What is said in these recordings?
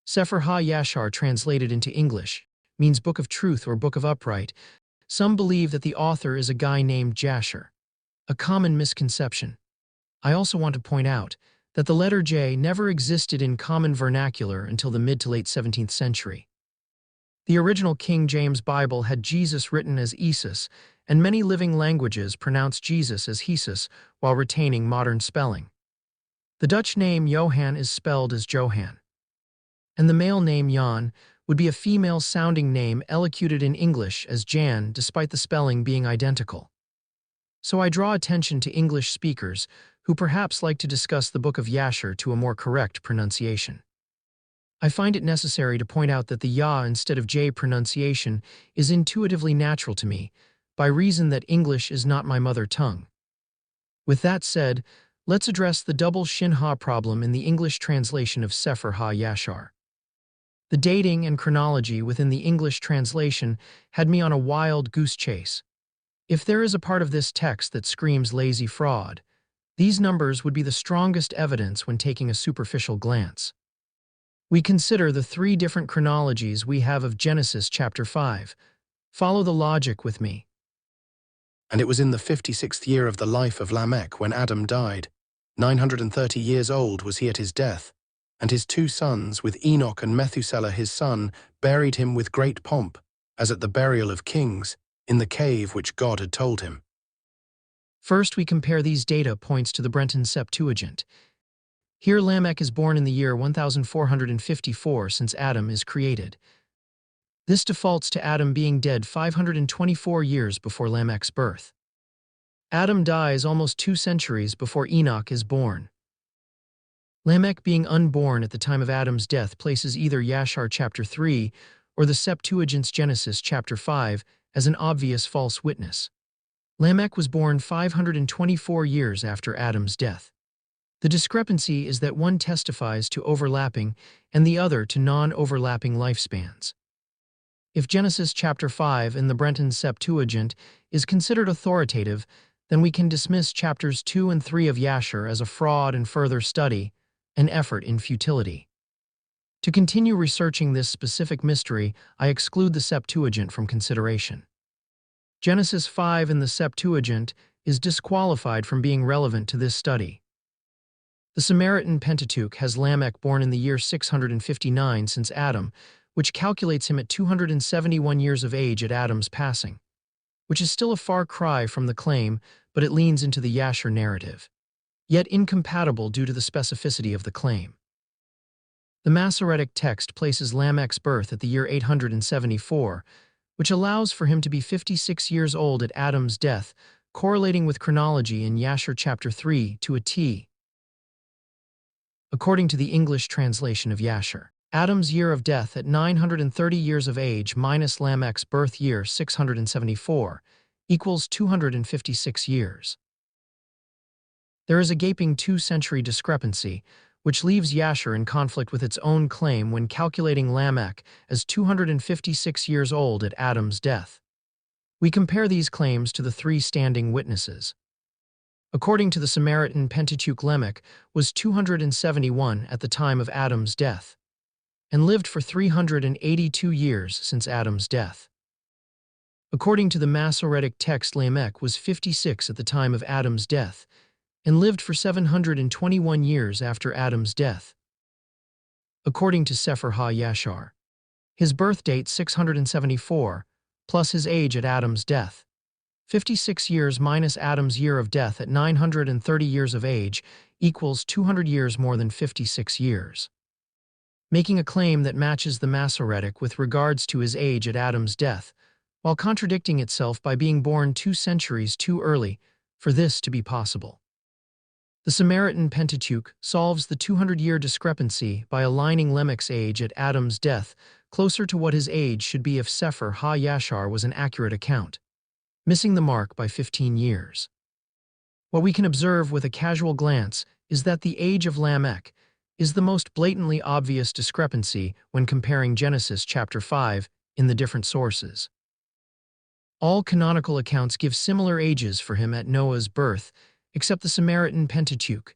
Sefer Ha-Yashar, translated into English, means Book of Truth or Book of Upright. Some believe that the author is a guy named Jasher, a common misconception. I also want to point out that the letter J never existed in common vernacular until the mid to late 17th century. The original King James Bible had Jesus written as Esus, and many living languages pronounce Jesus as Jesus while retaining modern spelling. The Dutch name Johan is spelled as Johan, and the male name Jan would be a female-sounding name elocuted in English as Jan despite the spelling being identical. So I draw attention to English speakers who perhaps like to discuss the Book of Jasher to a more correct pronunciation. I find it necessary to point out that the Ya instead of J pronunciation is intuitively natural to me, by reason that English is not my mother tongue. With that said, let's address the Double Shena problem in the English translation of Sefer Ha-Yashar. The dating and chronology within the English translation had me on a wild goose chase. If there is a part of this text that screams lazy fraud, these numbers would be the strongest evidence when taking a superficial glance. We consider the three different chronologies we have of Genesis chapter 5. Follow the logic with me. And it was in the 56th year of the life of Lamech when Adam died. 930 years old was he at his death. And his two sons, with Enoch and Methuselah his son, buried him with great pomp, as at the burial of kings, in the cave which God had told him. First, we compare these data points to the Brenton Septuagint. Here Lamech is born in the year 1454 since Adam is created. This defaults to Adam being dead 524 years before Lamech's birth. Adam dies almost 2 centuries before Enoch is born. Lamech being unborn at the time of Adam's death places either Yashar chapter 3 or the Septuagint's Genesis chapter 5 as an obvious false witness. Lamech was born 524 years after Adam's death. The discrepancy is that one testifies to overlapping and the other to non-overlapping lifespans. If Genesis chapter 5 in the Brenton Septuagint is considered authoritative, then we can dismiss chapters 2 and 3 of Jasher as a fraud and further study, an effort in futility. To continue researching this specific mystery, I exclude the Septuagint from consideration. Genesis 5 in the Septuagint is disqualified from being relevant to this study. The Samaritan Pentateuch has Lamech born in the year 659 since Adam, which calculates him at 271 years of age at Adam's passing, which is still a far cry from the claim, but it leans into the Jasher narrative, yet incompatible due to the specificity of the claim. The Masoretic text places Lamech's birth at the year 874, which allows for him to be 56 years old at Adam's death, correlating with chronology in Jasher chapter 3 to a T. According to the English translation of Jasher, Adam's year of death at 930 years of age minus Lamech's birth year 674 equals 256 years. There is a gaping 2-century discrepancy, which leaves Jasher in conflict with its own claim when calculating Lamech as 256 years old at Adam's death. We compare these claims to the 3 standing witnesses. According to the Samaritan Pentateuch, Lamech was 271 at the time of Adam's death, and lived for 382 years since Adam's death. According to the Masoretic text, Lamech was 56 at the time of Adam's death, and lived for 721 years after Adam's death. According to Sefer Ha-Yashar, his birth date 674, plus his age at Adam's death, 56 years minus Adam's year of death at 930 years of age equals 200 years more than 56 years. Making a claim that matches the Masoretic with regards to his age at Adam's death, while contradicting itself by being born 2 centuries too early for this to be possible. The Samaritan Pentateuch solves the 200-year discrepancy by aligning Lamech's age at Adam's death closer to what his age should be if Sefer Ha-Yashar was an accurate account, missing the mark by 15 years. What we can observe with a casual glance is that the age of Lamech is the most blatantly obvious discrepancy when comparing Genesis chapter 5 in the different sources. All canonical accounts give similar ages for him at Noah's birth, except the Samaritan Pentateuch.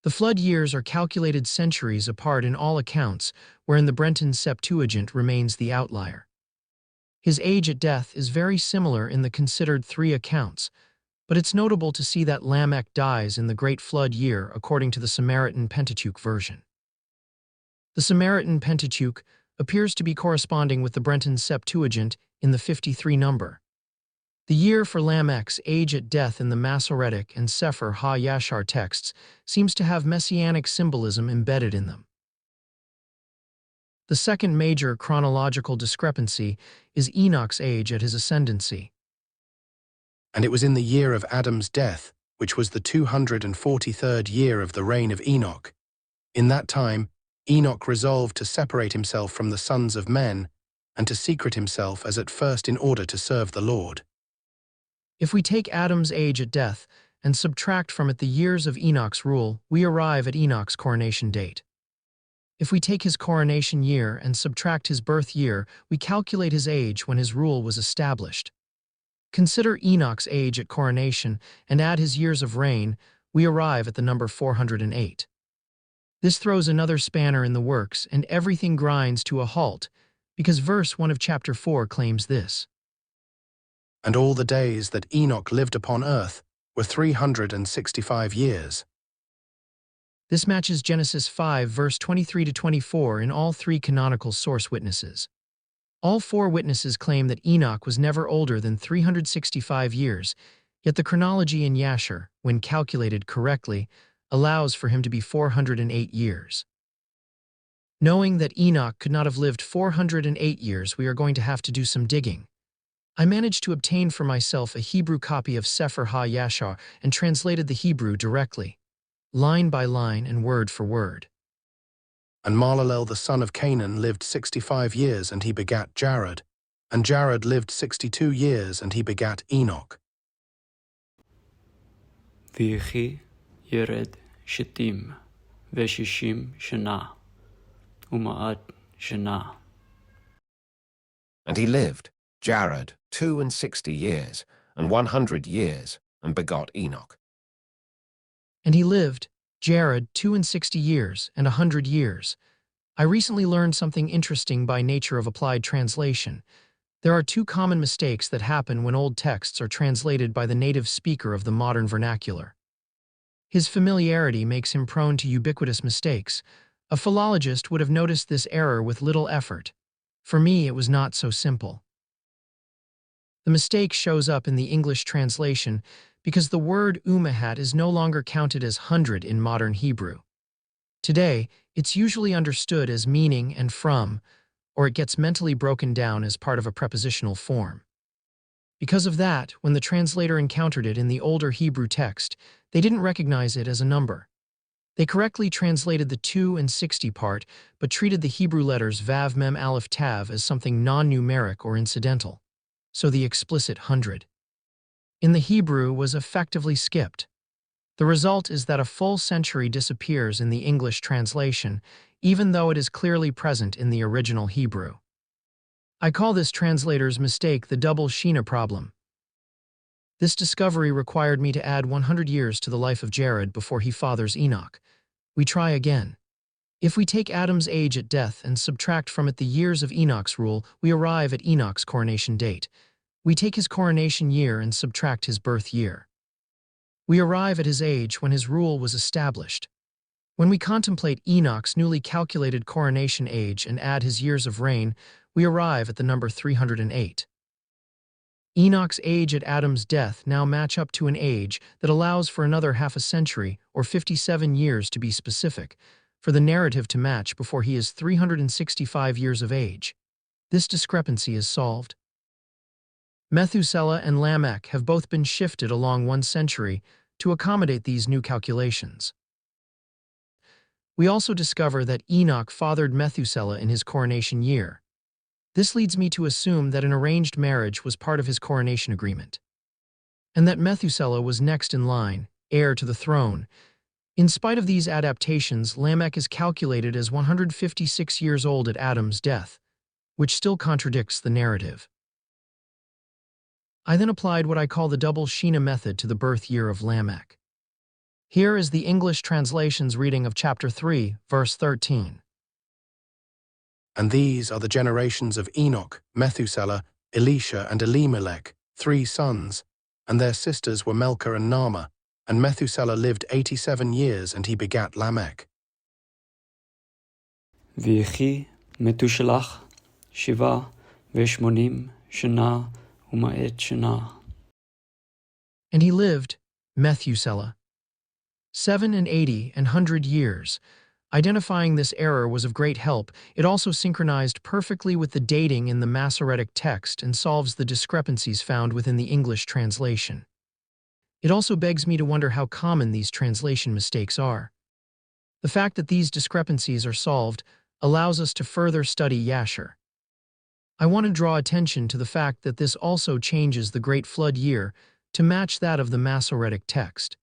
The flood years are calculated centuries apart in all accounts, wherein the Brenton Septuagint remains the outlier. His age at death is very similar in the considered three accounts, but it's notable to see that Lamech dies in the Great Flood year according to the Samaritan Pentateuch version. The Samaritan Pentateuch appears to be corresponding with the Brenton Septuagint in the 53 number. The year for Lamech's age at death in the Masoretic and Sefer ha-Yashar texts seems to have messianic symbolism embedded in them. The second major chronological discrepancy is Enoch's age at his ascendancy. And it was in the year of Adam's death, which was the 243rd year of the reign of Enoch. In that time, Enoch resolved to separate himself from the sons of men and to secret himself as at first in order to serve the Lord. If we take Adam's age at death and subtract from it the years of Enoch's rule, we arrive at Enoch's coronation date. If we take his coronation year and subtract his birth year, we calculate his age when his rule was established. Consider Enoch's age at coronation and add his years of reign, we arrive at the number 408. This throws another spanner in the works and everything grinds to a halt, because verse 1 of chapter 4 claims this. And all the days that Enoch lived upon earth were 365 years. This matches Genesis 5 verse 23 to 24 in all three canonical source witnesses. All four witnesses claim that Enoch was never older than 365 years, yet the chronology in Jasher, when calculated correctly, allows for him to be 408 years. Knowing that Enoch could not have lived 408 years, we are going to have to do some digging. I managed to obtain for myself a Hebrew copy of Sefer ha-Yashar and translated the Hebrew directly, line by line and word for word. And Mahalalel the son of Canaan lived 65 years, and he begat Jared. And Jared lived 62 years, and he begat Enoch. ויחי ירד שתים ושישים שנה ומאת שנה. And he lived, Jared, 62 years, and 100 years, and begot Enoch. And he lived, Jared, 62 years and 100 years. I recently learned something interesting by nature of applied translation. There are two common mistakes that happen when old texts are translated by the native speaker of the modern vernacular. His familiarity makes him prone to ubiquitous mistakes. A philologist would have noticed this error with little effort. For me, it was not so simple. The mistake shows up in the English translation because the word umahat is no longer counted as 100 in modern Hebrew. Today, it's usually understood as meaning and from, or it gets mentally broken down as part of a prepositional form. Because of that, when the translator encountered it in the older Hebrew text, they didn't recognize it as a number. They correctly translated the 2 and 60 part, but treated the Hebrew letters Vav Mem Aleph Tav as something non-numeric or incidental, so the explicit 100 in the Hebrew was effectively skipped. The result is that a full century disappears in the English translation, even though it is clearly present in the original Hebrew. I call this translator's mistake the Double Shena problem. This discovery required me to add 100 years to the life of Jared before he fathers Enoch. We try again. If we take Adam's age at death and subtract from it the years of Enoch's rule, we arrive at Enoch's coronation date. We take his coronation year and subtract his birth year. We arrive at his age when his rule was established. When we contemplate Enoch's newly calculated coronation age and add his years of reign, we arrive at the number 308. Enoch's age at Adam's death now match up to an age that allows for another half a century, or 57 years to be specific, for the narrative to match before he is 365 years of age. This discrepancy is solved. Methuselah and Lamech have both been shifted along 1 century to accommodate these new calculations. We also discover that Enoch fathered Methuselah in his coronation year. This leads me to assume that an arranged marriage was part of his coronation agreement, and that Methuselah was next in line, heir to the throne. In spite of these adaptations, Lamech is calculated as 156 years old at Adam's death, which still contradicts the narrative. I then applied what I call the Double Shena method to the birth year of Lamech. Here is the English translation's reading of chapter 3, verse 13. And these are the generations of Enoch, Methuselah, Elisha, and Elimelech, 3 sons, and their sisters were Melchah and Naamah, and Methuselah lived 87 years, and he begat Lamech. ויחי מתושלח 87 שנה ומאת שנה. And he lived, Methuselah, 87 and 100 years. Identifying this error was of great help. It also synchronized perfectly with the dating in the Masoretic text and solves the discrepancies found within the English translation. It also begs me to wonder how common these translation mistakes are. The fact that these discrepancies are solved allows us to further study Jasher. I want to draw attention to the fact that this also changes the Great Flood year to match that of the Masoretic text.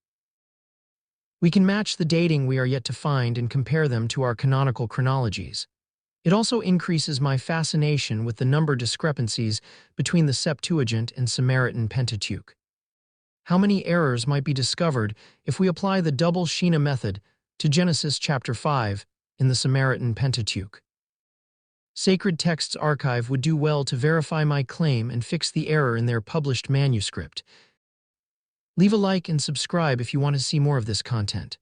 We can match the dating we are yet to find and compare them to our canonical chronologies. It also increases my fascination with the number discrepancies between the Septuagint and Samaritan Pentateuch. How many errors might be discovered if we apply the Double Shena method to Genesis chapter 5 in the Samaritan Pentateuch? Sacred Texts Archive would do well to verify my claim and fix the error in their published manuscript. Leave a like and subscribe if you want to see more of this content.